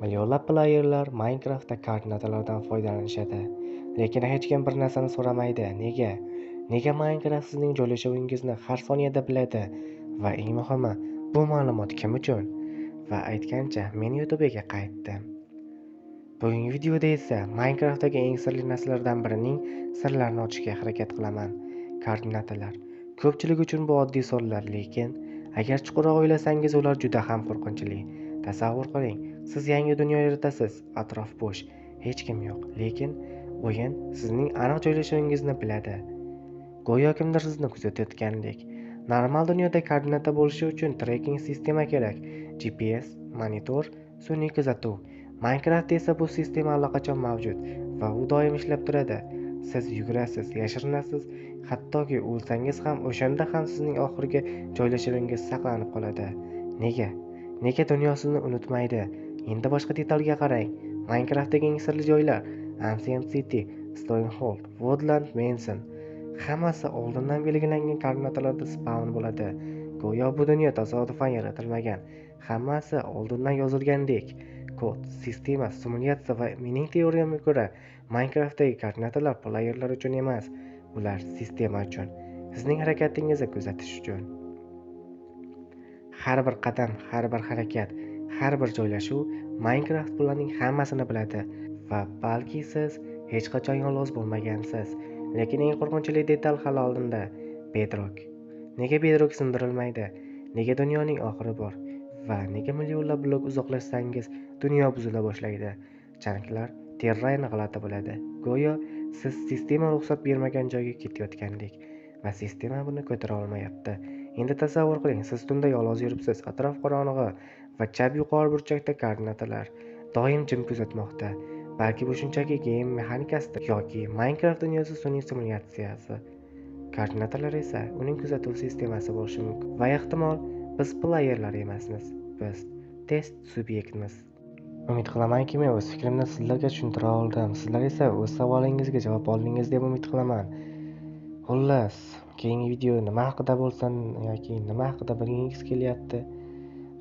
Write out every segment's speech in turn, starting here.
Millionlab playerlar Minecraftda koordinatalardan foydalanishadi, lekin hech kim bir narsani so'ramaydi. Nega? Nega Minecraft sizning joylashuvingizni har soniyada biladi? Va eng muhimi, bu ma'lumot kim uchun? Va aytgancha, men YouTube'ga qaytdim. Bugungi videoda esa Minecraftdagi eng sirli narsalardan birining sirlarini ochishga harakat qilaman. Koordinatalar. Ko'pchilik uchun bu oddiy sonlar, lekin agar chuqurroq o'ylasangiz, ular juda ham qo'rqinchli. Tasavvur qiling, siz yangi dunyo yaratasiz, atrof bo'sh, hech kim yo'q, lekin o'yin sizning aniq joylashuvingizni biladi. Go'yo kimdir sizni kuzatayotgandek. Normal dunyoda koordinata bo'lishi uchun tracking sistema kerak: GPS, monitor, sun'iy kuzatuv. Minecraftda esa bu sistema allaqachon mavjud va u doim ishlab turadi. Siz yugurasiz, yashirinasiz, hattoki o'lsangiz ham o'shanda ham sizning oxirgi joylashuvingiz saqlanib qoladi. Nega? Nega dunyo sizni unutmaydi? Endi boshqa detalga qarang. Minecraftdagi eng sirli joylar: Ancient City, Stronghold, Woodland Mansion. Hammasi oldindan belgilangan koordinatalarda spawn bo'ladi. Go'yo bu dunyo tasodifan yaratilmagan. Hammasi oldindan yozilgandek. Kod, sistema, simulyatsiya va mening teoriyamga ko'ra, Minecraftdagi koordinatalar playerlar uchun emas, ular sistema uchun, sizning harakatingizni kuzatish uchun. Har bir qadam, har bir harakat, har bir joylashuv Minecraft bularning hammasini biladi va balki siz hech qachon yolg'iz bo'lmagansiz. Lekin eng qo'rqinchli detal hali oldinda: Bedrock. Nega Bedrock sindirilmaydi? Nega dunyoning oxiri bor? Va nega millionlab blok uzoqlashsangiz dunyo buzila boshlaydi? Changlar Terrayni g'alati bo'ladi. Go'yo siz sistema ruxsat bermagan joyga ketayotgandek va sistema buni ko'tara olmayapti. Endi tasavvur qiling, siz tunda yolg'iz yuribsiz, atrof qorong'i va chap yuqori burchakda koordinatalar doim jim kuzatmoqda. Balki bu shunchaki game mexanikasidir yoki Minecraft dunyosi sun'iy simulyatsiyasi. Koordinatalar esa uning kuzatuv sistemasi bo'lishi mumkin. Va ehtimol biz playerlar emasmiz, biz test subyektimiz. Umid qilamanki, men o'z fikrimni sizlarga tushuntira oldim. Sizlar esa o'z savolingizga javob oldingiz deb umid qilaman. Xullas, keyingi video nima haqida bo'lsin yoki nima haqida bilgingiz kelyapti,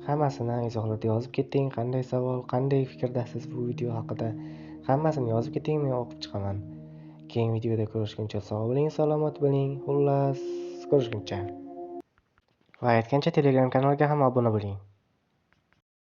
hammasini izohlarda yozib keting. Qanday savol, qanday fikrdasiz bu video haqida, hammasini yozib keting, men o'qib chiqaman. Keyingi videoda ko'rishguncha sog' bo'ling, salomat bo'ling. Xullas, ko'rishguncha. Va aytgancha, Telegram kanaliga ham obuna bo'ling.